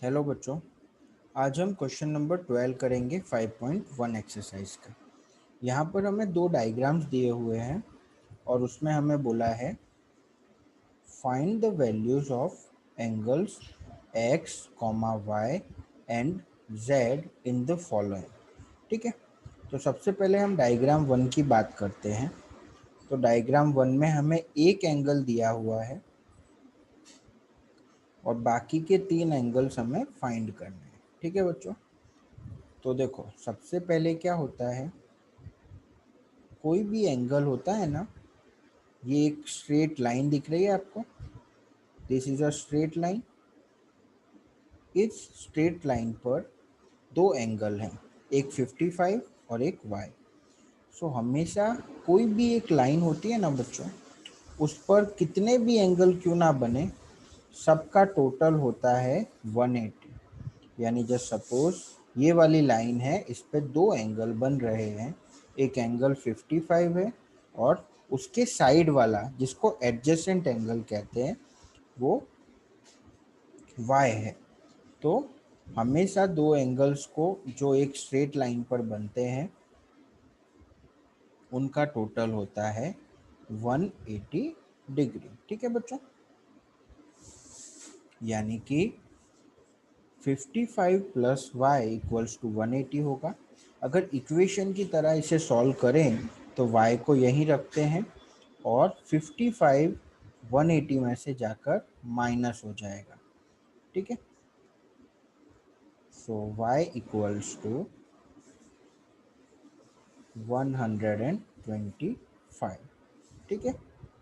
Hello बच्चों, आज हम क्वेश्चन नंबर 12 करेंगे 5.1 एक्सरसाइज का। यहाँ पर हमें दो डायग्राम्स दिए हुए हैं और उसमें हमें बोला है find the values of angles x, y and z in the following. ठीक है, तो सबसे पहले हम डायग्राम 1 की बात करते हैं। तो डायग्राम 1 में हमें एक एंगल दिया हुआ है और बाकी के 3 एंगल्स हमें फाइंड करने हैं। ठीक है बच्चों, तो देखो सबसे पहले क्या होता है, कोई भी एंगल होता है ना, ये एक स्ट्रेट लाइन दिख रही है आपको। This is a straight line. इस स्ट्रेट लाइन पर दो एंगल हैं, एक 55 और एक y। सो हमेशा कोई भी एक लाइन होती है ना बच्चों, उस पर कितने भी एंगल क्यों ना बने, सबका टोटल होता है 180। यानी जस्ट सपोज ये वाली लाइन है, इस पे दो एंगल बन रहे हैं, एक एंगल 55 है और उसके साइड वाला जिसको एडजेसेंट एंगल कहते हैं वो y है। तो हमेशा दो एंगल्स को जो एक स्ट्रेट लाइन पर बनते हैं उनका टोटल होता है 180 डिग्री। ठीक है बच्चों, यानी कि 55 प्लस वाई इक्वल्स टू 180 होगा। अगर इक्वेशन की तरह इसे सॉल्व करें तो y को यहीं रखते हैं और 55 180 में से जाकर माइनस हो जाएगा। ठीक है, सो y इक्वल्स टू 125। ठीक है,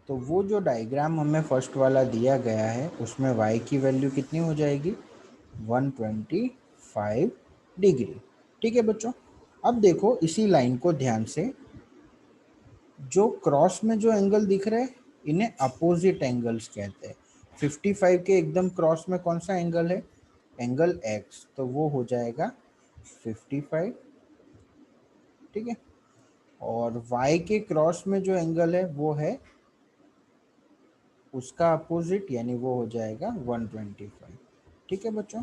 तो वो जो डायग्राम हमें फर्स्ट वाला दिया गया है उसमें y की वैल्यू कितनी हो जाएगी, 125 डिग्री। ठीक है बच्चों, अब देखो इसी लाइन को ध्यान से, जो क्रॉस में जो एंगल दिख रहे हैं इन्हें अपोजिट एंगल्स कहते हैं। 55 के एकदम क्रॉस में कौन सा एंगल है, एंगल x, तो वो हो जाएगा 55। ठीक है, और y के क्रॉस में जो एंगल है वो है उसका अपोजिट, यानी वो हो जाएगा 125। ठीक है बच्चों,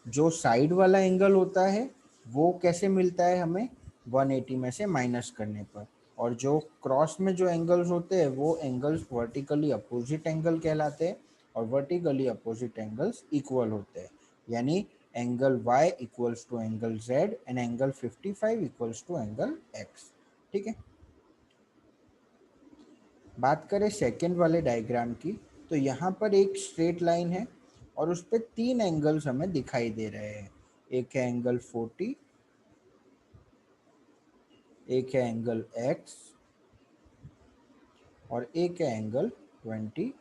जो साइड वाला एंगल होता है वो कैसे मिलता है हमें, 180 में से माइनस करने पर। और जो क्रॉस में जो एंगल्स होते हैं वो एंगल्स वर्टिकली अपोजिट एंगल कहलाते हैं और वर्टिकली अपोजिट एंगल्स इक्वल होते हैं। यानी angle y equals to angle z and angle 55 equals to angle x। ठीक है, बात करें सेकेंड वाले डायग्राम की, तो यहाँ पर एक स्ट्रेट लाइन है और उस पर तीन एंगल्स हमें दिखाई दे रहे हैं। एक है एंगल 40, एक है एंगल x और एक है एंगल 25।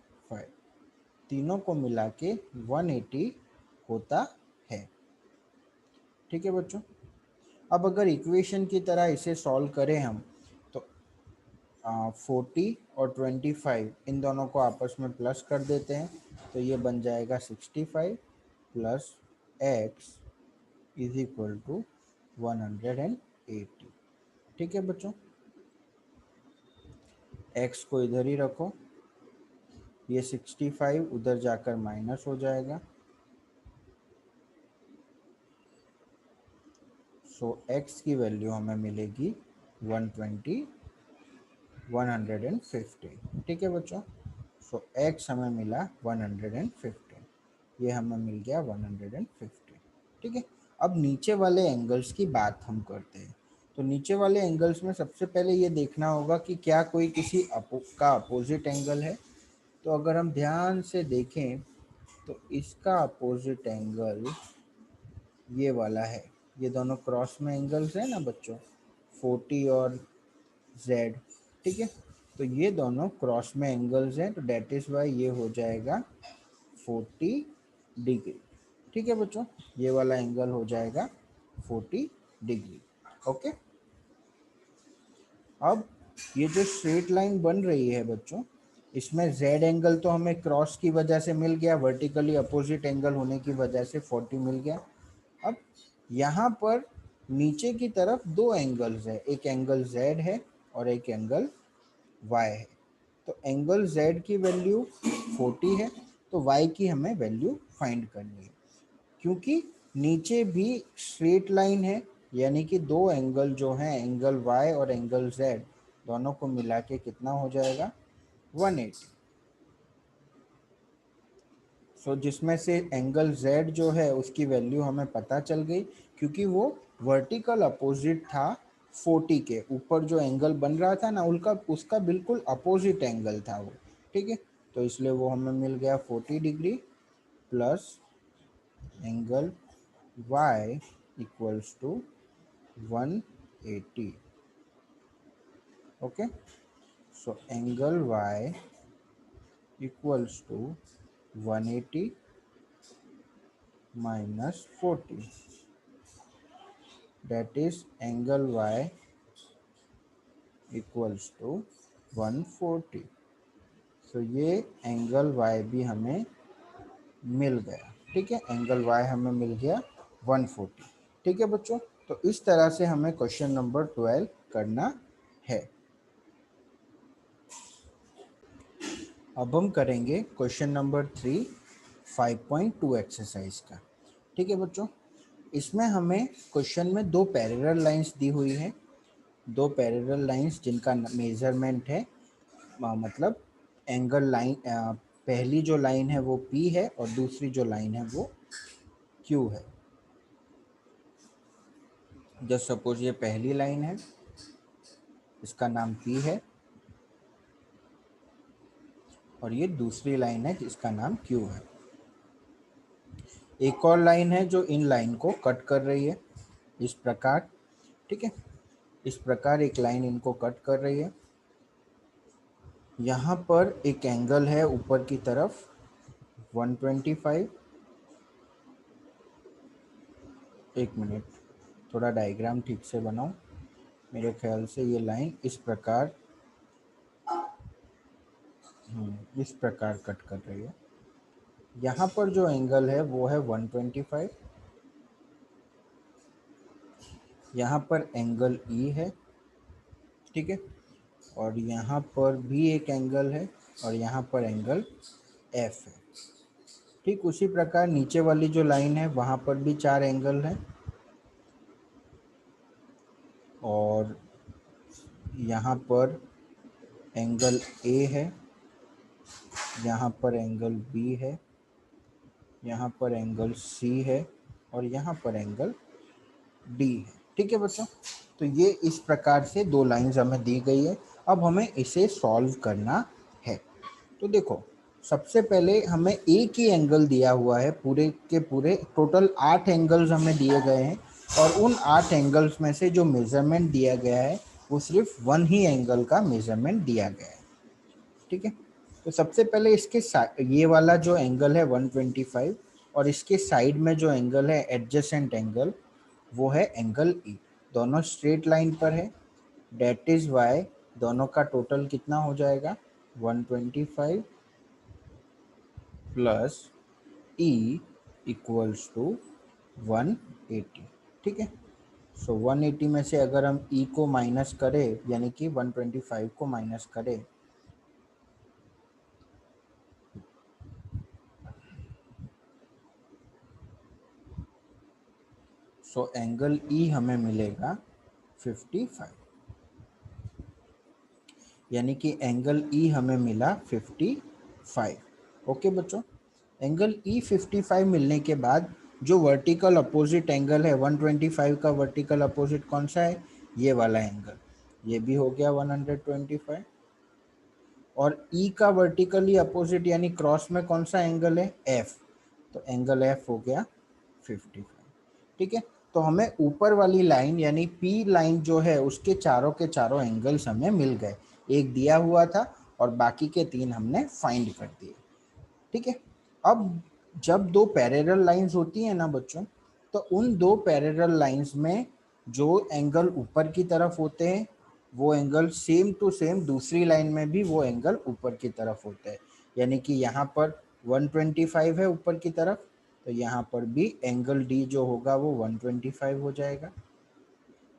तीनों को मिला के 180 होता है। ठीक है बच्चों, अब अगर इक्वेशन की तरह इसे सॉल्व करें हम तो 40 और 25 इन दोनों को आपस में प्लस कर देते हैं, तो ये बन जाएगा 65 plus x is equal to 180। ठीक है बच्चों, x को इधर ही रखो, ये 65 उधर जाकर माइनस हो जाएगा। सो x की वैल्यू हमें मिलेगी 120 115। ठीक है बच्चों, सो x हमें मिला 115, ये हमें मिल गया 115। ठीक है, अब नीचे वाले एंगल्स की बात हम करते हैं। तो नीचे वाले एंगल्स में सबसे पहले ये देखना होगा कि क्या कोई किसी का अपोजिट एंगल है। तो अगर हम ध्यान से देखें तो इसका अपोजिट एंगल ये वाला है। ये दोनों क्रॉस में एंगल्स है ना बच्चों, 40 और z। ठीक है, तो ये दोनों क्रॉस में एंगल्स हैं, तो डेट इज वाई ये हो जाएगा 40 डिग्री। ठीक है बच्चों, ये वाला एंगल हो जाएगा 40 डिग्री। ओके, अब ये जो स्ट्रेट लाइन बन रही है बच्चों, इसमें z एंगल तो हमें क्रॉस की वजह से मिल गया, वर्टिकली अपोजिट एंगल होने की वजह से 40 मिल गया। अब यहाँ पर नीचे की तरफ दो एंगल्स है, एक एंगल z है और एक एंगल y है। तो एंगल z की वैल्यू 40 है, तो y की हमें वैल्यू फाइंड करनी है। क्योंकि नीचे भी स्ट्रेट लाइन है, यानी कि दो एंगल जो हैं, एंगल वाई और एंगल जेड, दोनों को मिला के कितना हो जाएगा 180। सो जिसमें से एंगल Z जो है उसकी वैल्यू हमें पता चल गई, क्योंकि वो वर्टिकल अपोजिट था 40 के ऊपर। जो एंगल बन रहा था ना उनका, उसका बिल्कुल अपोजिट एंगल था वो। ठीक है, तो इसलिए वो हमें मिल गया 40 degree plus angle Y equals to 180। Okay, so angle Y equals to 180 minus 40, that is angle Y equals to 140। सो ये एंगल Y भी हमें मिल गया। ठीक है, एंगल Y हमें मिल गया 140। ठीक है बच्चों, तो इस तरह से हमें क्वेश्चन नंबर 12 करना है। अब हम करेंगे क्वेश्चन नंबर 3 5.2 एक्सरसाइज का। ठीक है बच्चों, इसमें हमें क्वेश्चन में दो पैरेलल लाइंस दी हुई है, दो पैरेलल लाइंस जिनका मेजरमेंट है, मतलब एंगल लाइन, पहली जो लाइन है वो P है और दूसरी जो लाइन है वो Q है। जस्ट सपोज ये पहली लाइन है, इसका नाम P है, और ये दूसरी लाइन है जिसका नाम Q है। एक और लाइन है जो इन लाइन को कट कर रही है इस प्रकार। ठीक है, इस प्रकार एक लाइन इनको कट कर रही है। यहाँ पर एक एंगल है ऊपर की तरफ 125। एक मिनट, थोड़ा डायग्राम ठीक से बनाओ। मेरे ख्याल से ये लाइन इस प्रकार कट कर रही है। यहाँ पर जो एंगल है वो है 125। यहाँ पर एंगल E है। ठीक है, और यहाँ पर भी एक एंगल है और यहाँ पर एंगल F है। ठीक उसी प्रकार नीचे वाली जो लाइन है वहाँ पर भी चार एंगल हैं, और यहाँ पर एंगल A है, यहाँ पर एंगल B है, यहाँ पर एंगल C है, और यहाँ पर एंगल D है। ठीक है बच्चों, तो ये इस प्रकार से दो लाइंस हमें दी गई है। अब हमें इसे सॉल्व करना है। तो देखो, सबसे पहले हमें एक ही एंगल दिया हुआ है, पूरे के पूरे टोटल 8 एंगल्स हमें दिए गए हैं, और उन 8 एंगल्स में से जो मेजरमेंट दिया गया है वो सिर्फ वन ही एंगल का मेजरमेंट दिया गया है। ठीक है, तो सबसे पहले इसके ये वाला जो एंगल है 125, और इसके साइड में जो एंगल है एडजेसेंट एंगल, वो है एंगल E। दोनों स्ट्रेट लाइन पर है, डेट इज वाई दोनों का टोटल कितना हो जाएगा 125 प्लस E इक्वल्स टू 180। ठीक है, सो 180 में से अगर हम E को माइनस करें, यानी कि 125 को माइनस करें, सो एंगल E हमें मिलेगा 55, यानी कि एंगल E हमें मिला 55। ओके बच्चों, एंगल E 55 मिलने के बाद जो वर्टिकल अपोजिट एंगल है 125 का, वर्टिकल अपोजिट कौन सा है, ये वाला एंगल, ये भी हो गया 125। और E का वर्टिकली अपोजिट यानी क्रॉस में कौन सा एंगल है F, तो एंगल F हो गया 55। ठीक है, तो हमें ऊपर वाली लाइन यानी P लाइन जो है उसके चारों के चारों एंगल्स हमें मिल गए। एक दिया हुआ था और बाकी के 3 हमने फाइंड कर दिए। ठीक है, अब जब दो पैरेलल लाइंस होती हैं ना बच्चों, तो उन दो पैरेलल लाइंस में जो एंगल ऊपर की तरफ होते हैं वो एंगल सेम टू सेम दूसरी लाइन में भी वो एंगल ऊपर की तरफ होते हैं। यानी कि यहाँ पर 125 है ऊपर की तरफ, तो यहाँ पर भी एंगल D जो होगा वो 125 हो जाएगा।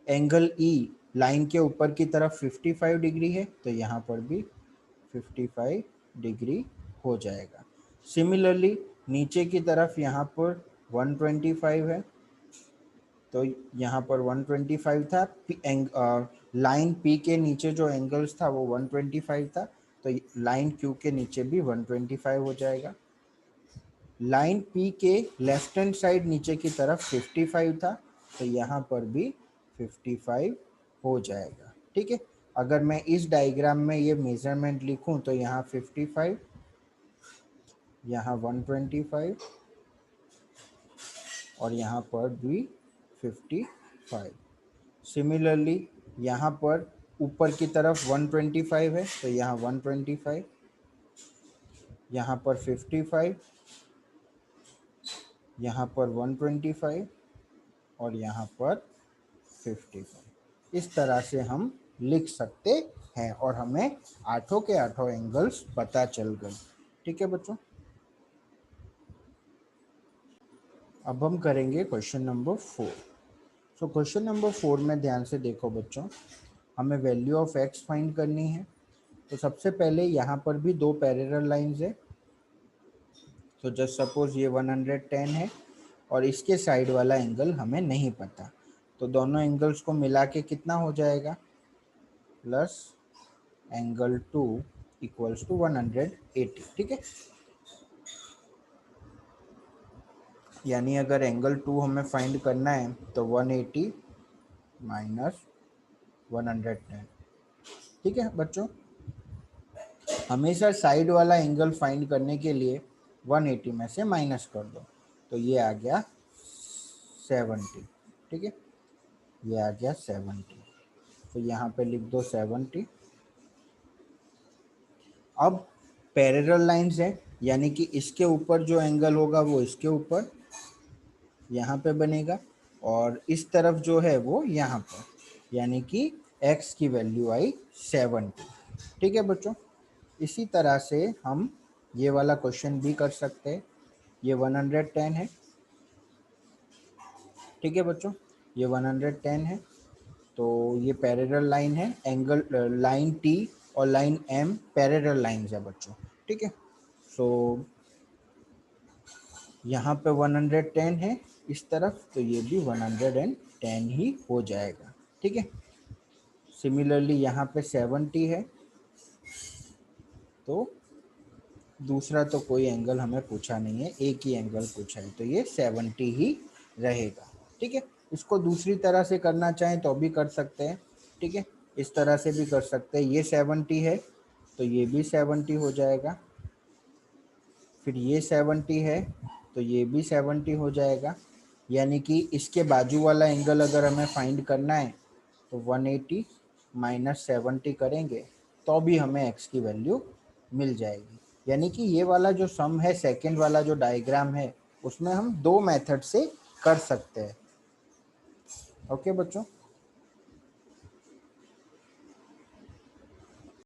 एंगल E लाइन के ऊपर की तरफ 55 डिग्री है, तो यहाँ पर भी 55 डिग्री हो जाएगा। सिमिलरली नीचे की तरफ यहाँ पर 125 है, तो यहाँ पर 125 था। लाइन पी के नीचे जो एंगल्स था वो 125 था, तो लाइन क्यू के नीचे भी 125 हो जाएगा। लाइन पी के लेफ्ट हैंड साइड नीचे की तरफ 55 था, तो यहाँ पर भी 55 हो जाएगा। ठीक है, अगर मैं इस डायग्राम में ये मेजरमेंट लिखूं तो यहाँ 55, यहाँ 125 और यहाँ पर भी 55। सिमिलरली यहाँ पर ऊपर की तरफ 125 है, तो यहाँ 125, यहाँ पर 55, यहाँ पर 125 और यहाँ पर 55। इस तरह से हम लिख सकते हैं और हमें आठों के आठों एंगल्स पता चल गए। ठीक है बच्चों, अब हम करेंगे question number 4। So question number 4 में ध्यान से देखो बच्चों, हमें वैल्यू ऑफ एक्स फाइंड करनी है। तो सबसे पहले यहाँ पर भी दो पैरेलल लाइंस है, तो जस्ट सपोज ये 110 है और इसके साइड वाला एंगल हमें नहीं पता, तो दोनों एंगल्स को मिला के कितना हो जाएगा, प्लस एंगल 2 इक्वल्स टू 180। ठीक है, यानी अगर एंगल 2 हमें फाइंड करना है तो 180 माइनस 110। ठीक है बच्चों, हमेशा साइड वाला एंगल फाइंड करने के लिए 180 में से माइनस कर दो, तो ये आ गया 70। ठीक है, ये आ गया 70, तो यहाँ पे लिख दो 70। अब पैरेलल लाइंस है, यानी कि इसके ऊपर जो एंगल होगा वो इसके ऊपर यहाँ पे बनेगा और इस तरफ जो है वो यहाँ पर, यानी कि x की वैल्यू आई 70। ठीक है बच्चों, इसी तरह से हम ये वाला क्वेश्चन भी कर सकते हैं। ये 110 है। ठीक है बच्चों, ये 110 है, तो ये पैरेलल लाइन है, एंगल लाइन टी और लाइन एम पैरेलल लाइंस है बच्चों। ठीक है, सो यहाँ पे 110 है इस तरफ, तो ये भी 110 ही हो जाएगा। ठीक है, सिमिलरली यहाँ पे 70 है, तो दूसरा तो कोई एंगल हमें पूछा नहीं है, एक ही एंगल पूछा है, तो ये 70 ही रहेगा। ठीक है, इसको दूसरी तरह से करना चाहें तो भी कर सकते हैं। ठीक है, इस तरह से भी कर सकते हैं, ये 70 है तो ये भी 70 हो जाएगा, फिर ये 70 है तो ये भी 70 हो जाएगा, यानी कि इसके बाजू वाला एंगल अगर हमें फाइंड करना है तो 180 माइनस 70 करेंगे तो भी हमें x की वैल्यू मिल जाएगी। यानी कि ये वाला जो सम है, सेकंड वाला जो डायग्राम है, उसमें हम दो मेथड से कर सकते हैं। ओके बच्चों,